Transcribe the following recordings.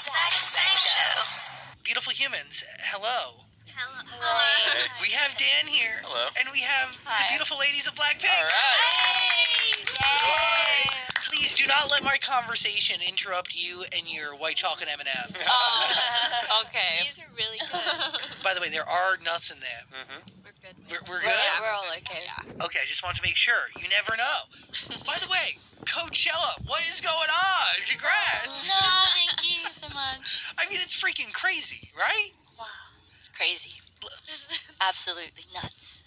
Zach Show. Beautiful humans, hello. Hello. Hey. We have Dan here. Hello. And we have the beautiful ladies of BLACKPINK. All right. Yay! Please do not let my conversation interrupt you and your white chocolate M&Ms. Okay. These are really good. By the way, there are nuts in them. We're good. We're good? Yeah, we're all okay. Okay, I just want to make sure. You never know. By the way, Coachella, what is going on? Congrats. No, thank you so much. I mean, it's freaking crazy, right? Wow, it's crazy. Absolutely nuts.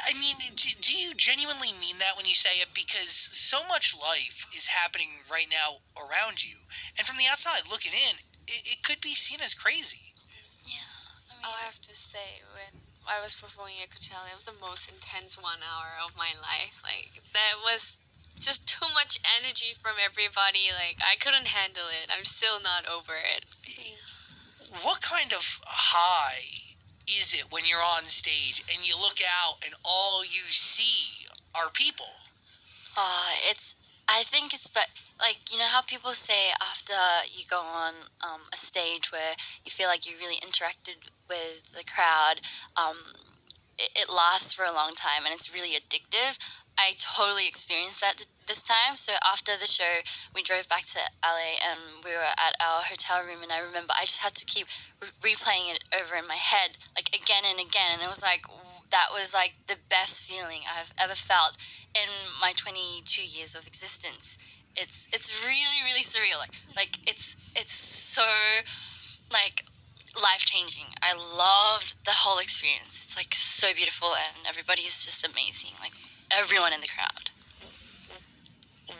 I mean, do you genuinely mean that when you say it? Because so much life is happening right now around you. And from the outside looking in, it could be seen as crazy. Yeah, I mean, I'll have to say, when I was performing at Coachella, it was the most intense 1 hour of my life. Like, that was just too much energy from everybody. Like, I couldn't handle it. I'm still not over it. What kind of high is it when you're on stage and you look out and all you see are people? I think it's, but like, you know how people say after you go on a stage where you feel like you really interacted with the crowd, it lasts for a long time and it's really addictive. I totally experienced that this time. So after the show, we drove back to LA and we were at our hotel room, and I remember I just had to keep replaying it over in my head, like again and again, and it was like, that was like the best feeling I've ever felt in my 22 years of existence. It's really, really surreal. Like it's so like life-changing. I loved the whole experience. It's like so beautiful, and everybody is just amazing. Like everyone in the crowd.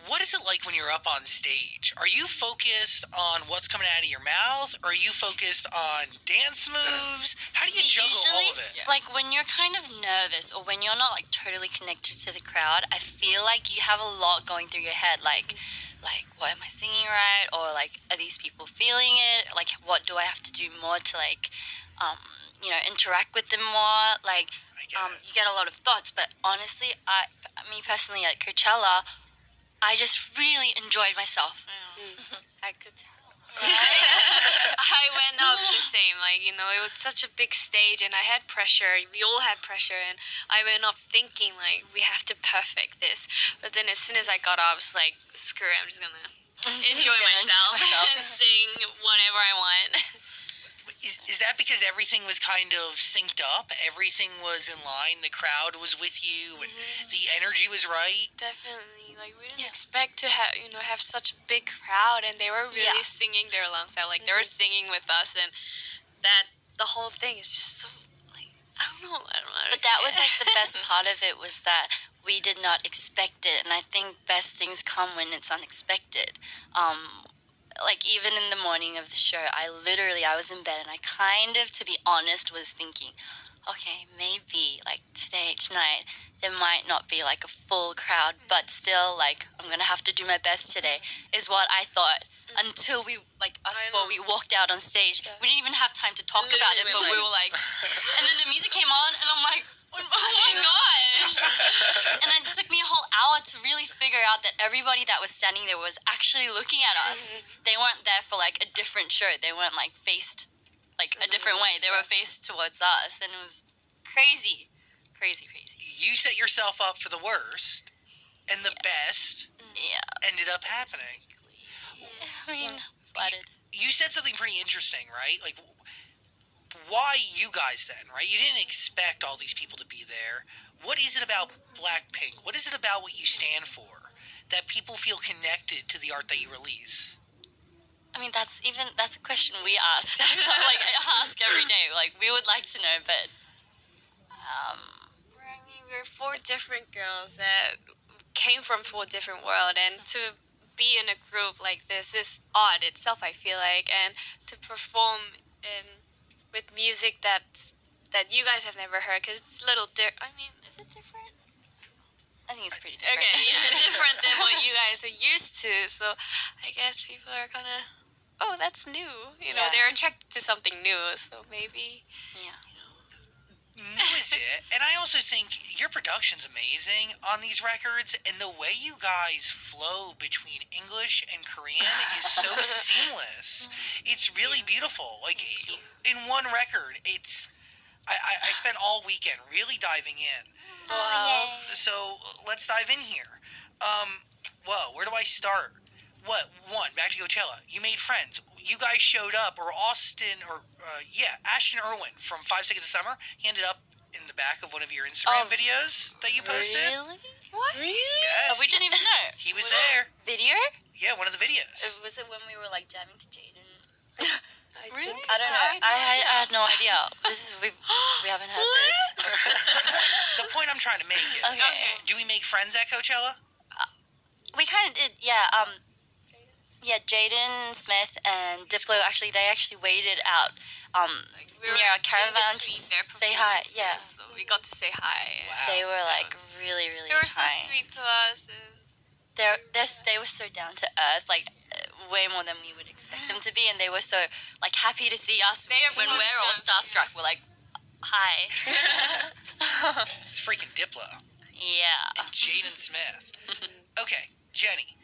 What is it like when you're up on stage? Are you focused on what's coming out of your mouth? Or are you focused on dance moves? How do you juggle all of it? Like when you're kind of nervous or when you're not like totally connected to the crowd, I feel like you have a lot going through your head. Like what am I singing right? Or like, are these people feeling it? Like, what do I have to do more to like, interact with them more? Like, you get a lot of thoughts. But honestly, me personally at Coachella, I just really enjoyed myself. I could tell. I went up the same. Like, it was such a big stage and I had pressure. We all had pressure, and I went up thinking, like, we have to perfect this. But then as soon as I got up, I was like, screw it, I'm just gonna enjoy myself and sing whatever I want. Is that because everything was kind of synced up? Everything was in line, the crowd was with you, and the energy was right? Definitely. Like, we didn't expect to have such a big crowd, and they were really singing their lungs out. Like, they were singing with us, and the whole thing is just so, like, I don't know. But that was like the best part of it, was that we did not expect it, and I think best things come when it's unexpected. Like, even in the morning of the show, I was in bed, and I kind of, to be honest, was thinking, okay, maybe, like, tonight, there might not be, like, a full crowd, but still, like, I'm gonna have to do my best today, is what I thought, until we walked out on stage. We didn't even have time to talk about it, but we were like, and then the music came on, and I'm like, oh my gosh. And it took me a whole hour to really figure out that everybody that was standing there was actually looking at us. They weren't there for like a different show. They weren't like faced like a different way. They were faced towards us, and it was crazy. Crazy. You set yourself up for the worst, and the best ended up happening. I mean, flattered. You said something pretty interesting, right? Like, why you guys then, right? You didn't expect all these people to be there. What is it about BLACKPINK? What is it about what you stand for that people feel connected to the art that you release? I mean, that's a question we asked. So, like, I ask every day. Like, we would like to know, but we're 4 different girls that came from 4 different worlds, and to be in a group like this is odd itself, I feel like, and to perform with music that you guys have never heard, because it's a little I mean, is it different? I think it's pretty different. Okay, yeah, different than what you guys are used to. So I guess people are kind of, oh, that's new. They're attracted to something new. So maybe. Yeah. new is it? And I also think your production's amazing on these records, and the way you guys flow between English and Korean is so seamless. It's really beautiful. Like, in one record, I spent all weekend really diving in. Wow. So let's dive in here. Whoa, where do I start? Back to Coachella. You made friends. You guys showed up, or Ashton Irwin from 5 Seconds of Summer. He ended up in the back of one of your Instagram videos that you posted. Really? What? Yes. We didn't even know. He was there. Video? Yeah, one of the videos. Was it when we were like jamming to Jaden? Really? I don't know. I had no idea. We haven't heard this. The point I'm trying to make is, Okay. do we make friends at Coachella? We kind of did, yeah. Jaden Smith and Diplo they actually waited out near our caravan to say hi. Yeah, So we got to say hi. Wow. they were like really, really They were so kind. sweet to us. And They were so down to earth, like way more than we would expect them to be, and they were so like happy to see us They when approached we're all us. starstruck. We're like, hi. It's freaking Diplo. Yeah. And Jaden Smith. Okay, Jenny.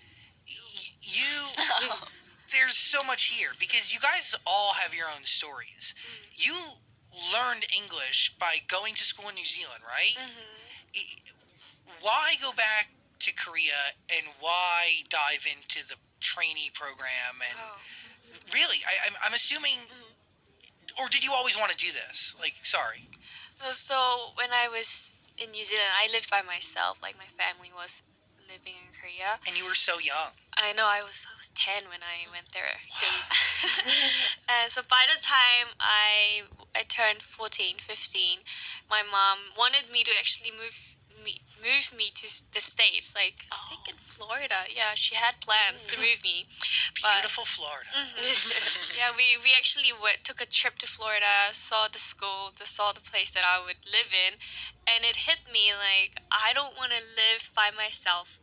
There's so much here because you guys all have your own stories. You learned English by going to school in New Zealand, right? Why go back to Korea and why dive into the trainee program? And really, I'm assuming, or did you always want to do this? Like, sorry. So when I was in New Zealand, I lived by myself. Like my family was living in Korea. And you were so young. I know I was 10 when I went there. And so by the time I turned 14, 15, my mom wanted me to actually move me to the States. Like I think in Florida. Yeah, she had plans to move me. Beautiful Florida. Yeah, we actually took a trip to Florida, saw the school, saw the place that I would live in, and it hit me like I don't want to live by myself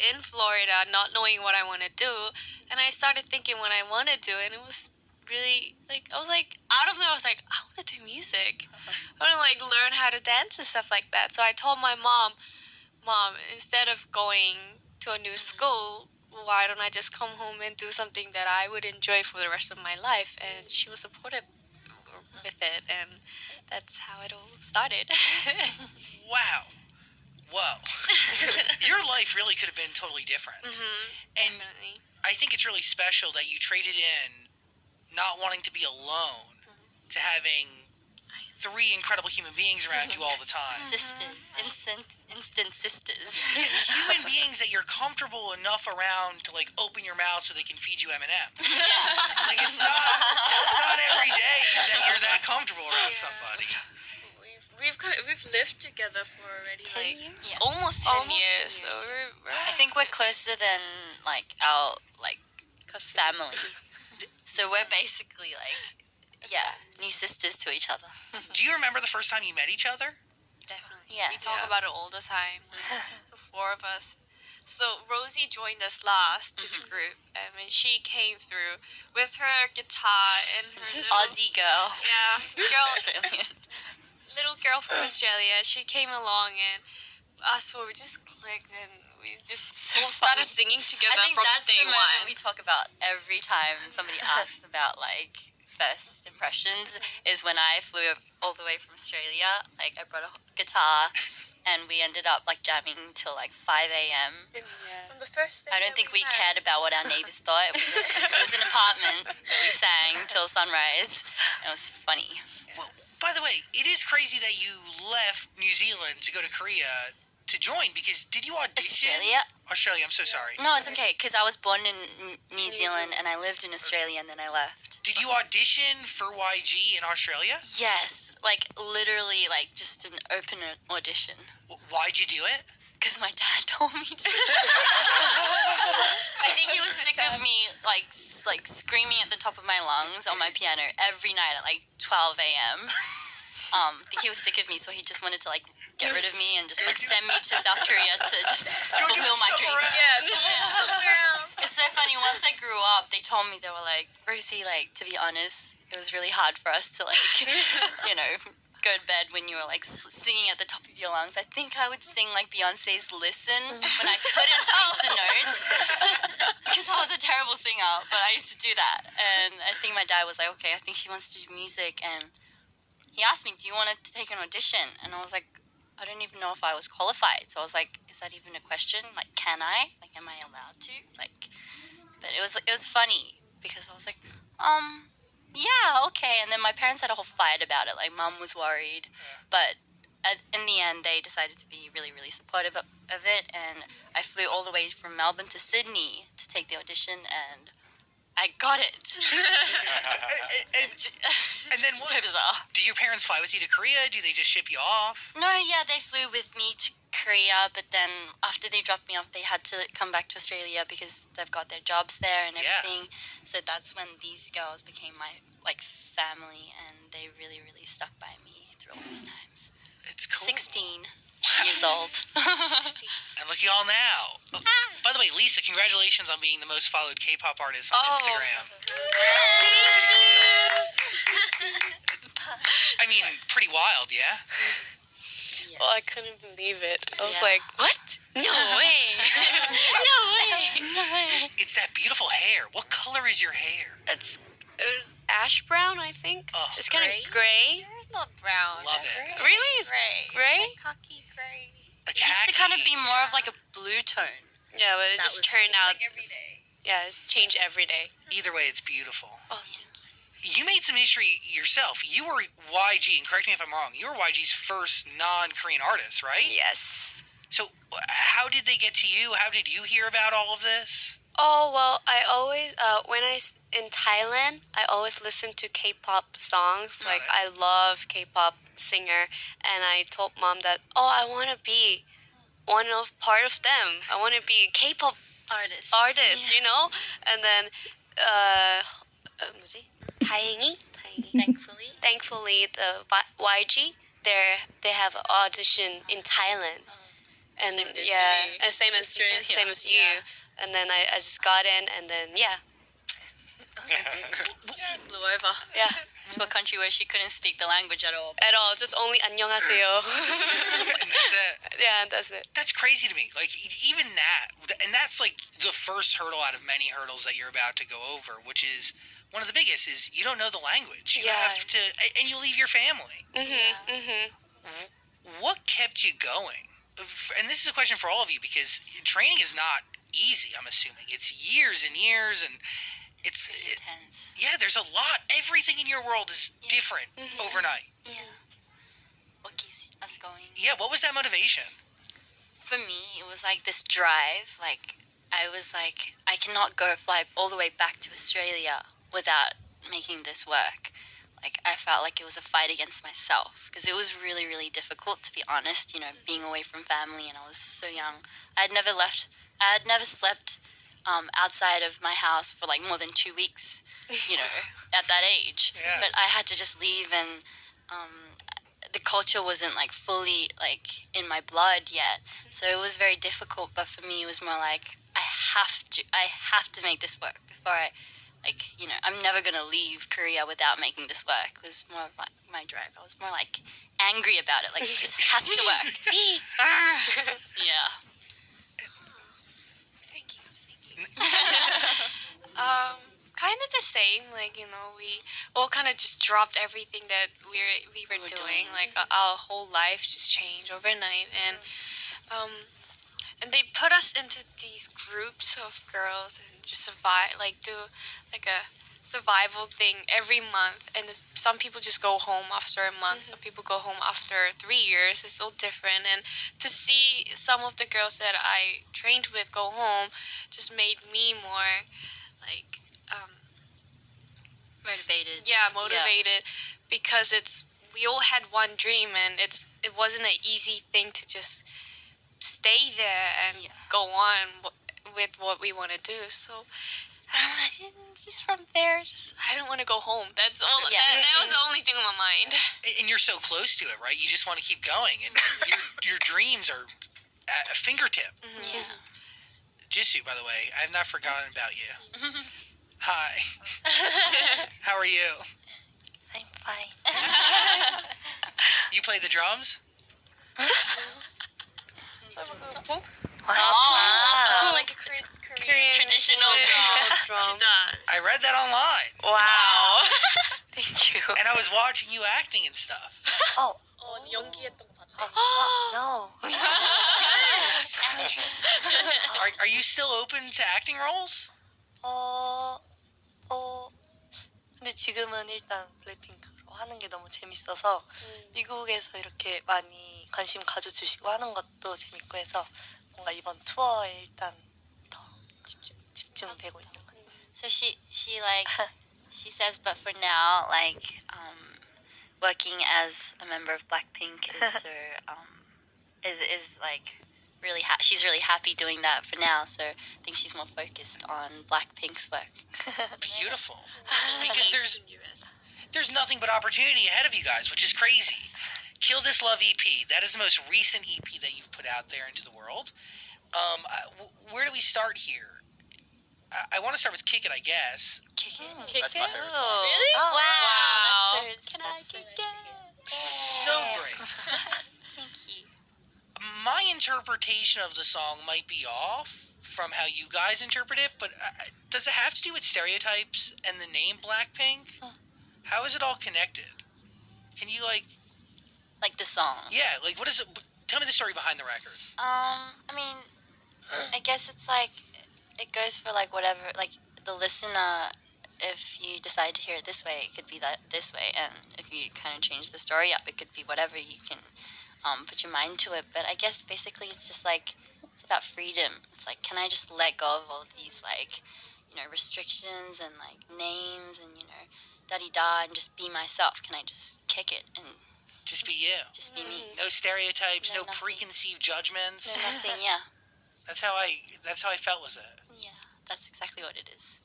in Florida, not knowing what I want to do. And I started thinking what I want to do, and it was really like I was like out of there. I was like, I want to do music. I want to like learn how to dance and stuff like that. So I told my mom, instead of going to a new school, why don't I just come home and do something that I would enjoy for the rest of my life? And she was supportive with it, and that's how it all started. Wow. Whoa. Your life really could have been totally different. And Definitely. I think it's really special that you traded in not wanting to be alone to having 3 incredible human beings around you all the time. Sisters, instant sisters. Human beings that you're comfortable enough around to like open your mouth so they can feed you M&Ms. Like it's not every day that you're that comfortable around somebody. We've lived together for already 10 years? Yeah. almost 10 years. So we're I think we're closer than like our like family. So we're basically like new sisters to each other. Do you remember the first time you met each other? definitely. Yeah. We talk about it all the time. The 4 of us. So Rosie joined us last to the group, and when she came through with her guitar and her Aussie girl. little girl from Australia, she came along and us 4 we just clicked and we just all started singing together I think from that's day the moment one. we talk about every time somebody asks about like first impressions is when I flew all the way from Australia. Like I brought a guitar and we ended up like jamming till like 5 a.m. From the first day I don't that think we met. cared about what our neighbors thought. It was an apartment that we sang till sunrise. It was funny. Well, by the way, it is crazy that you left New Zealand to go to Korea to join because did you audition? Australia, I'm so sorry. No, it's okay because I was born in New Zealand and I lived in Australia and then I left. Did you audition for YG in Australia? Yes, like literally like just an open audition. Why'd you do it? Because my dad told me to. I think he was sick of me like screaming at the top of my lungs on my piano every night at like 12 a.m. I think he was sick of me, so he just wanted to like get rid of me and just like send me to South Korea to just fulfill my dreams. It's so funny. Once I grew up, they told me, they were like, Rosie, like to be honest, it was really hard for us to like, you know, go to bed when you were like singing at the top of your lungs. I think I would sing like Beyonce's "Listen" when I couldn't reach the notes because I was a terrible singer. But I used to do that, and I think my dad was like, "Okay, I think she wants to do music," and he asked me, "Do you want to take an audition?" And I was like, I don't even know if I was qualified. So I was like, is that even a question? Like, can I? Like, am I allowed to? Like, but it was funny because I was like, yeah, okay. And then my parents had a whole fight about it. Like, mom was worried, but in the end, they decided to be really, really supportive of it. And I flew all the way from Melbourne to Sydney to take the audition, and I got it. And then So what? bizarre. Do your parents fly with you to Korea? Do they just ship you off? No, yeah, they flew with me to Korea, but then after they dropped me off, they had to come back to Australia because they've got their jobs there and Yeah. everything. So that's when these girls became my like family, and they really, really stuck by me through all those times. It's cool. 16 years old. And look at y'all now. Oh, by the way, Lisa, congratulations on being the most followed K-pop artist on Instagram. I mean, pretty wild, yeah? Well, I couldn't believe it. I was Yeah. like, what? No way. No way. No way. It's that beautiful hair. What color is your hair? It was ash brown, I think. Oh, It's kind of gray. It's not brown. Love it. Really? It's gray? Cocky gray. A It used to kind of khaki. be more of like a blue tone. Yeah, but it That just was turned out. like every day. Yeah, it's changed every day. Either way, it's beautiful. Oh, You made some history yourself. You were YG, and correct me if I'm wrong, you were YG's first non-Korean artist, right? yes. So how did they get to you? How did you hear about all of this? Oh, well, I always, in Thailand, I always listen to K-pop songs. Like, I love K-pop singer. And I told mom that, I want to be part of them. I want to be a K-pop artist, Yeah. you know? And then, 뭐지? 다행히? Thankfully, the YG, they have an audition in Thailand. And Same as yeah, me. and same as Australia. same as you. Yeah. And then I just got in, and then yeah. She flew over Yeah, to a country where she couldn't speak the language at all. at all. Just only 안녕하세요. And that's it. Yeah, that's it. That's crazy to me. Like, even that, and that's like the first hurdle out of many hurdles that you're about to go over, which is one of the biggest, is you don't know the language. You Yeah. have to, and you leave your family. What kept you going? And this is a question for all of you, because training is not easy, I'm assuming. It's years and years, and it's, Intense. yeah, there's a lot. Everything in your world is different overnight. Yeah. What keeps us going? Yeah, what was that motivation? For me, it was like this drive. Like, I was like, I cannot fly all the way back to Australia without making this work. Like, I felt like it was a fight against myself because it was really, really difficult, to be honest, you know, being away from family, and I was so young. I had never slept outside of my house for like more than 2 weeks, you know, at that age. Yeah. But I had to just leave, and the culture wasn't like fully like in my blood yet, so it was very difficult. But for me, it was more like I have to make this work before I, like, you know, I'm never gonna leave Korea without making this work. It was more of my drive. I was more like angry about it, like this has to work. Yeah. Thank you. Kind of the same. Like, you know, we all kind of just dropped everything that we were doing. Like our whole life just changed overnight, and they put us into these groups of girls and just survive, like do like a survival thing every month. And some people just go home after a month. Some people go home after 3 years. It's all different. And to see some of the girls that I trained with go home just made me more like motivated because we all had one dream, and it wasn't an easy thing to just stay there and go on with what we want to do. So I didn't, just from there, I don't want to go home. That's all. Yeah. That was the only thing on my mind. And you're so close to it, right? You just want to keep going, and your dreams are at a fingertip. Yeah. Jisoo, by the way, I have not forgotten about you. Hi. How are you? I'm fine. you play the drums? Like a Korean traditional drum. I read that online, Wow. Thank you. and I was watching you acting and stuff. 연기했던 거 봤대. No. Are you still open to acting roles? 근데 지금은 일단 블랙핑크로 하는 게 너무 재밌어서 미국에서 이렇게 많이 관심 가져주시고 하는 것도 재밌고 해서 뭔가 이번 투어에 일단 더 집중되고 있는 것 같아요. So she says, but for now, like working as a member of BLACKPINK is her is like really she's really happy doing that for now. So I think she's more focused on BLACKPINK's work. Beautiful. Because there's nothing but opportunity ahead of you guys, which is crazy. Kill This Love EP. That is the most recent EP that you've put out there into the world. Where do we start here? I want to start with Kick It, I guess. Kick it. That's my favorite song. Really? Wow. Wow. Can I kick it? So great. Thank you. My interpretation of the song might be off from how you guys interpret it, but does it have to do with stereotypes and the name Blackpink? How is it all connected? Can you Like the song. yeah, what is it? Tell me the story behind the record. I mean, I guess it's like it goes for like whatever, like the listener. If you decide to hear it this way, it could be that this way, and if you kind of change the story up, it could be whatever you can put your mind to it. But I guess basically it's just like it's about freedom. It's like, can I just let go of all these restrictions and like names and da-di-da and just be myself? Can I just kick it and Just be you. just be me? No stereotypes, No, no nothing. preconceived judgments. No, nothing. Yeah, That's how I felt with it. yeah, that's exactly what it is.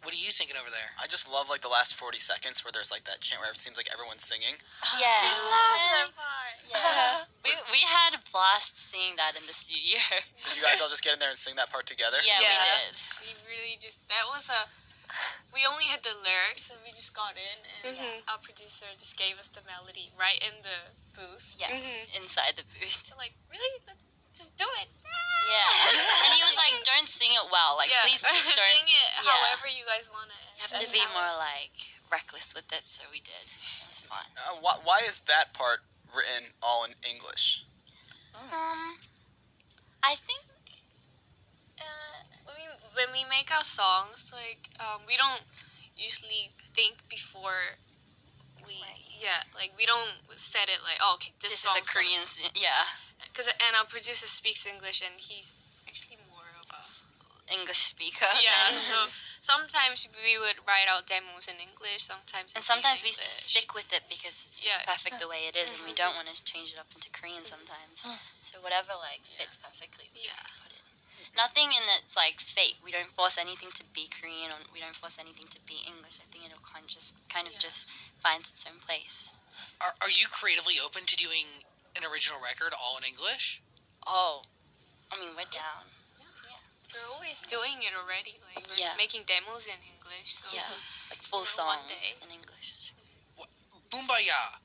What are you thinking over there? I just love like the last 40 seconds where there's like that chant where it seems like everyone's singing. Yeah. That part. Yeah. we had a blast singing that in the studio. Did you guys all just get in there and sing that part together? Yeah, we Yeah. did. We really we only had the lyrics and we just got in and our producer just gave us the melody right in the booth. Yeah, inside the booth. So like, really? Let's just do it. Yeah. And he was like, don't sing it well. Like, please just don't. sing it Yeah. however you guys want it. You have to be more like reckless with it, so we did. It was fun. Why is that part written all in English? I think When we make our songs, like we don't usually think before we we don't set it like, oh, okay, this is song's a Korean. Yeah, and our producer speaks English and he's actually more of a English speaker. so sometimes we would write out demos in English, sometimes And in sometimes we just English. stick with it because it's just Yeah. perfect the way it is, and we don't want to change it up into Korean sometimes. So whatever like fits perfectly, we try to put it. Nothing in it's like fake. We don't force anything to be Korean, or we don't force anything to be English. I think it'll kind of just finds its own place. Are you creatively open to doing an original record all in English? Oh, I mean, we're down. We're always doing it already. Like we're Yeah. making demos in English. So Yeah, like full You know, one songs day. in English. Boombayah,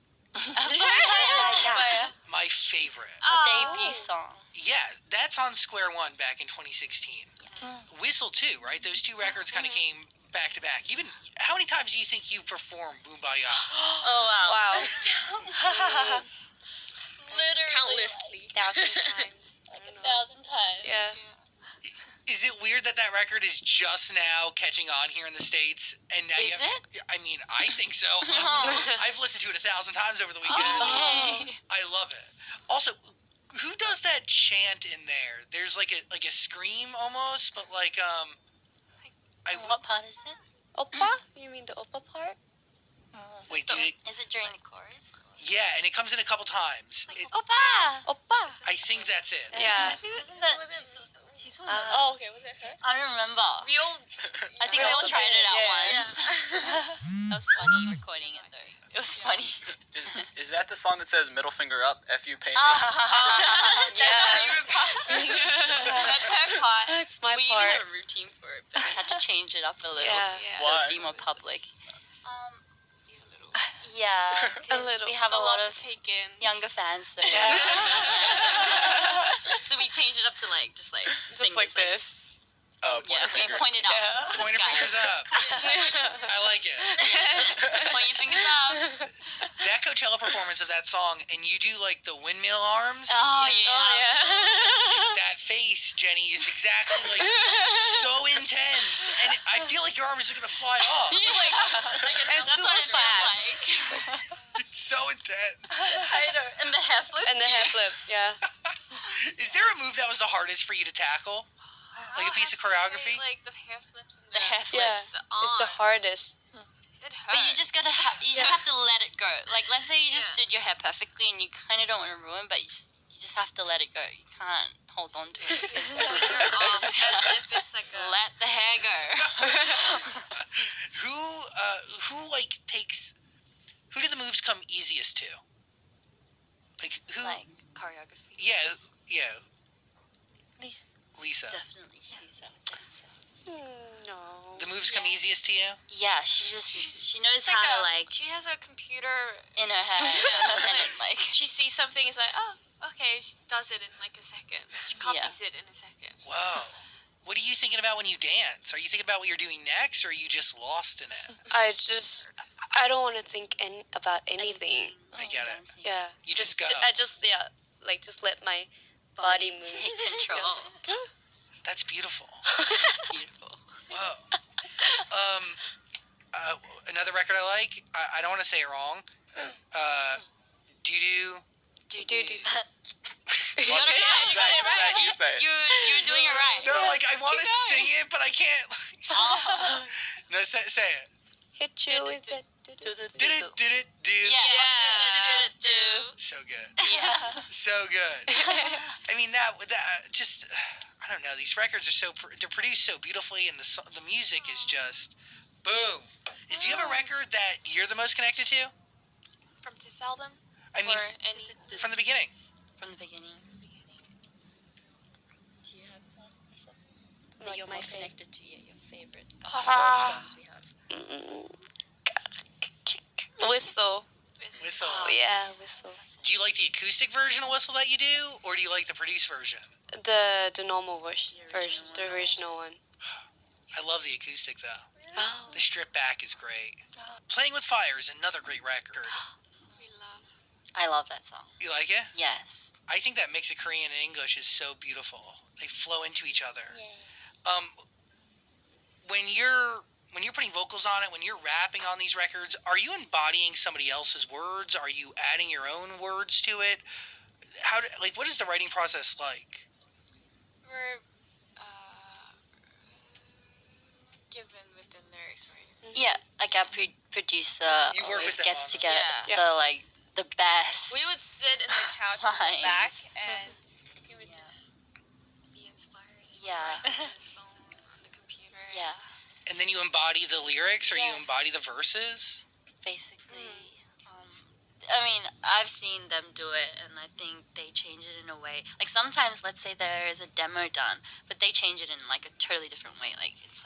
my favorite. Our debut song. Yeah, that's on Square One back in 2016. Whistle too, right? Those two records kind of came back to back. How many times do you think you've performed Boombayah? Oh wow. Wow. Literally countlessly. 1,000 times. 1,000 times. Yeah. Is it weird that record is just now catching on here in the States? And now you Is have I mean, I think so. I've listened to it 1,000 times over the weekend. Okay. I love it. Also, who does that chant in there? There's like a scream almost, but like What part is it? Oppa? You mean the oppa part? wait, Is it during the chorus? yeah, and it comes in a couple times. Oppa! Oppa. I think that's it. Yeah. Isn't that? Oh, okay. Was it her? I don't remember. We all. I think we all tried it out Yeah. once. That was funny recording it though. It was funny. Is that the song that says middle finger up, F you pay me? That's our favorite part. That's her part. That's my We even part. had a routine for it, but we had to change it up a little Yeah. Yeah. to Why? be more public. Yeah, 'cause little. we have a lot of to take in. younger fans, so so we changed it up to like just like this. Oh, Yeah, so you point it up. Point your fingers up. I like it. Point your fingers up. That Coachella performance of that song, and you do like the windmill arms. Oh yeah. That face, Jenny, is exactly like so intense, and I feel like your arm is just gonna fly off. It's super what it feels fast. like. It's so intense. I know. And the hair flip. flip, yeah. Is there a move that was the hardest for you to tackle? Like a piece of choreography? Like the hair flips. And The hair flips. It's the hardest. It hurts. But you just gotta you just have to let it go. Like let's say you just did your hair perfectly and you kind of don't want to ruin, but you just have to let it go. You can't hold on to it. As if it's like a... Let the hair go. Who like takes? Who do the moves come easiest to? Like who? Like choreography. Yeah. Lisa. Definitely, she's a dancer. No. The moves come easiest to you? Yeah, she knows how to like She has a computer. in her head and it like She sees something, it's like, oh, okay, she does it in like a second. She copies it in a second. Whoa. What are you thinking about when you dance? Are you thinking about what you're doing next, or are you just lost in it? I don't want to think about anything. I get it. dancing. Yeah. You just go. just let my body move. Take control. That's beautiful. It's beautiful. Whoa. Another record I like. I don't want to say it wrong. Do. Do. You got it right. You say it. You're doing it right. No, like I want to sing it, but I can't. No, say it. Hit you with that. Did it do? Yeah. Do. So good. Yeah. So good. I mean that just I don't know. These records are they're produced so beautifully, and the music is just boom. Do you have a record that you're the most connected to? From this album? I mean, Or any? from the beginning. From the beginning. Do you have one? Like You're my more favorite. connected to your favorite songs we have. Whistle. Whistle. Oh, yeah, whistle. Do you like the acoustic version of Whistle that you do, or do you like the produced version? The normal version, the original one. I love the acoustic though. Oh. The strip back is great. Playing with Fire is another great record. I love that song. You like it? Yes. I think that mix of Korean and English is so beautiful. They flow into each other. When you're putting vocals on it, when you're rapping on these records, are you embodying somebody else's words? Are you adding your own words to it? What is the writing process like? We're given with the lyrics, right? Yeah, like our producer You work always with them gets on to it. get the best. We would sit in the couch in Fine. the back and he would just be inspired. Yeah. On his phone, on the computer. Yeah, And then you embody the lyrics, or you Yeah. embody the verses? basically. I mean, I've seen them do it, and I think they change it in a way. Like sometimes, let's say there is a demo done, but they change it in like a totally different way. Like it's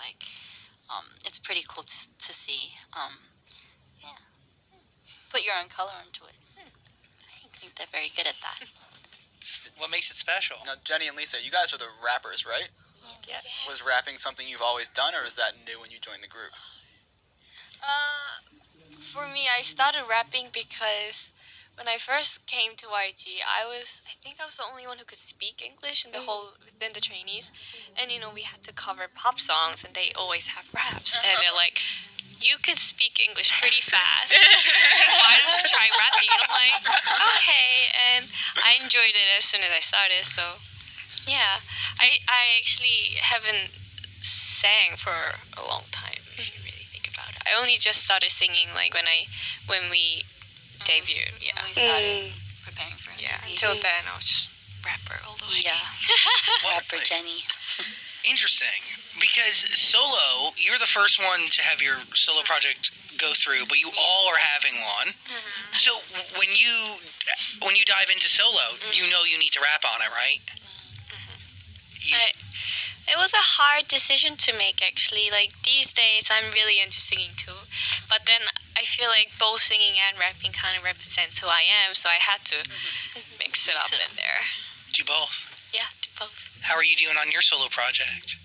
it's pretty cool to see. Yeah, put your own color into it. I think they're very good at that. It's what makes it special. Now, Jenny and Lisa, you guys are the rappers, right? Yes. Was rapping something you've always done, or is that new when you joined the group? For me, I started rapping because when I first came to YG, I think I was the only one who could speak English in within the trainees, and we had to cover pop songs, and they always have raps, and they're like, you could speak English pretty fast. Why don't you try rapping? And I'm like, okay, and I enjoyed it as soon as I started. So, yeah, I actually haven't sang for a long time. If you really think about it, I only just started singing like when we debuted. Yeah, We started preparing for it. yeah. Until then, I was just rapper all the way. Yeah, Well, rapper Jenny. Interesting, because solo, you're the first one to have your solo project go through, but you all are having one. So when you dive into solo, you know you need to rap on it, right? It was a hard decision to make, actually. Like, these days, I'm really into singing too. But then I feel like both singing and rapping kind of represents who I am, so I had to mix it up in there. Do both. Yeah, do both. How are you doing on your solo project?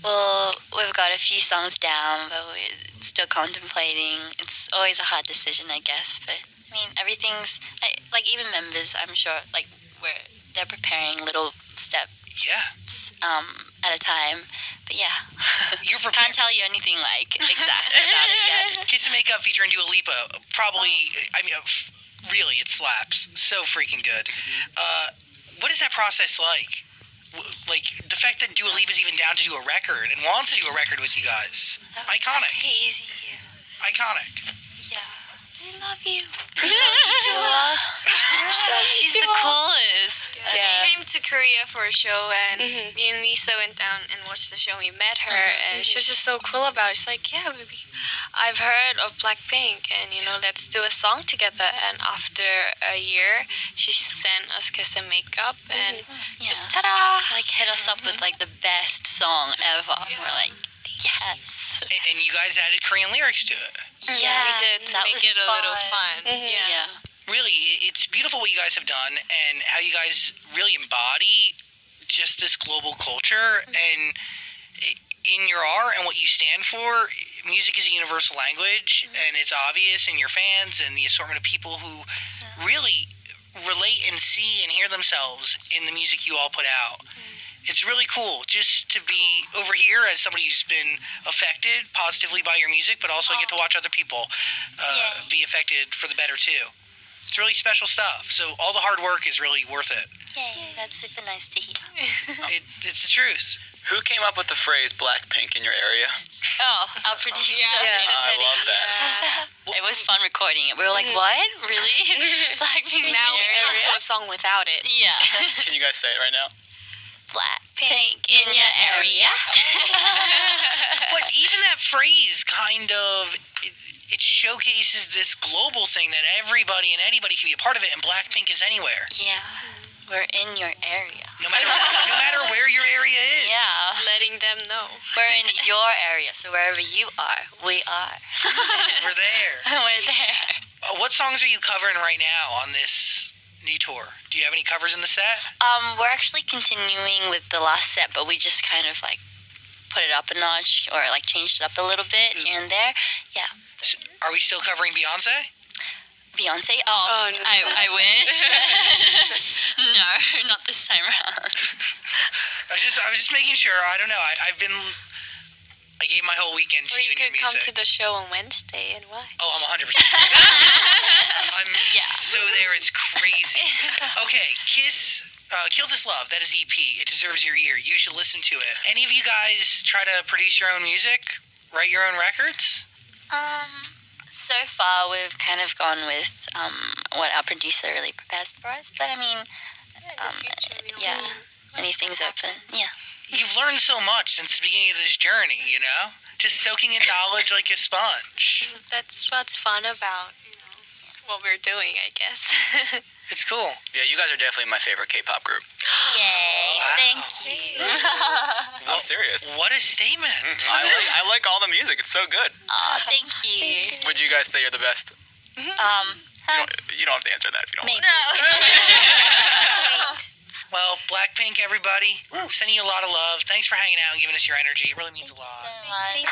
Well, we've got a few songs down, but we're still contemplating. It's always a hard decision, I guess. But I mean, everything's like even members. I'm sure like they're preparing little steps Yeah. At a time. But yeah, You're can't tell you anything like exact about it yet. Kiss and Makeup featuring Dua Lipa. Probably, I mean, really, it slaps. So freaking good. What is that process like? Like, the fact that Dua Lipa's even down to do a record and wants to do a record with you guys. Iconic. Crazy. Iconic. Yeah. I love you. Dua. She's the coolest. She came to Korea for a show, and me and Lisa went down and watched the show. We met her, and she was just so cool about it. She's like, yeah, I've heard of BLACKPINK, and let's do a song together. And after a year, she sent us Kiss and Makeup, and just ta-da! Like hit us up with like the best song ever. We're like, yes. And you guys added Korean lyrics to it. Yeah, we did to that make was it a little fun. Yeah. Really, it's beautiful what you guys have done and how you guys really embody just this global culture. And in your art and what you stand for, music is a universal language, and it's obvious in your fans and the assortment of people who really relate and see and hear themselves in the music you all put out. It's really cool just to be over here as somebody who's been affected positively by your music, but also get to watch other people be affected for the better too. It's really special stuff. So all the hard work is really worth it. Yay, that's super nice to hear. It's the truth. Who came up with the phrase BLACKPINK in your area? Oh, our producer. I love that. It was fun recording it. We were like, what? Really? BLACKPINK Now we area? can't do a song without it. Yeah. Can you guys say it right now? BLACKPINK in your area. But even that phrase kind of, it showcases this global thing that everybody and anybody can be a part of it, and BLACKPINK is anywhere. Yeah. We're in your area. No matter where your area is. Yeah. Letting them know. We're in your area, so wherever you are, we are. We're there. We're there. What songs are you covering right now on this new tour? Do you have any covers in the set? We're actually continuing with the last set, but we just kind of like put it up a notch or like changed it up a little bit here and there. Yeah. Are we still covering Beyonce? Beyonce? Oh, no. I wish. No, not this time around. I was just making sure. I don't know. I gave my whole weekend to Or you you and your could come music. to the show on Wednesday and watch. Oh, I'm 100%. I'm so there. It's crazy. Okay, Kiss. Kill This Love, that is EP. It deserves your ear. You should listen to it. Any of you guys try to produce your own music? Write your own records? So far we've kind of gone with what our producer really prepares for us. But I mean, anything's open. Yeah. You've learned so much since the beginning of this journey, Just soaking in knowledge like a sponge. That's what's fun about what we're doing, I guess. It's cool. Yeah, you guys are definitely my favorite K-pop group. Yay! Wow. Thank you. I'm serious. What a statement. I like all the music. It's so good. Oh, thank you. Would you guys say you're the best? You don't have to answer that if you don't want. Well, BLACKPINK, everybody, sending you a lot of love. Thanks for hanging out and giving us your energy. It really means a lot. So much.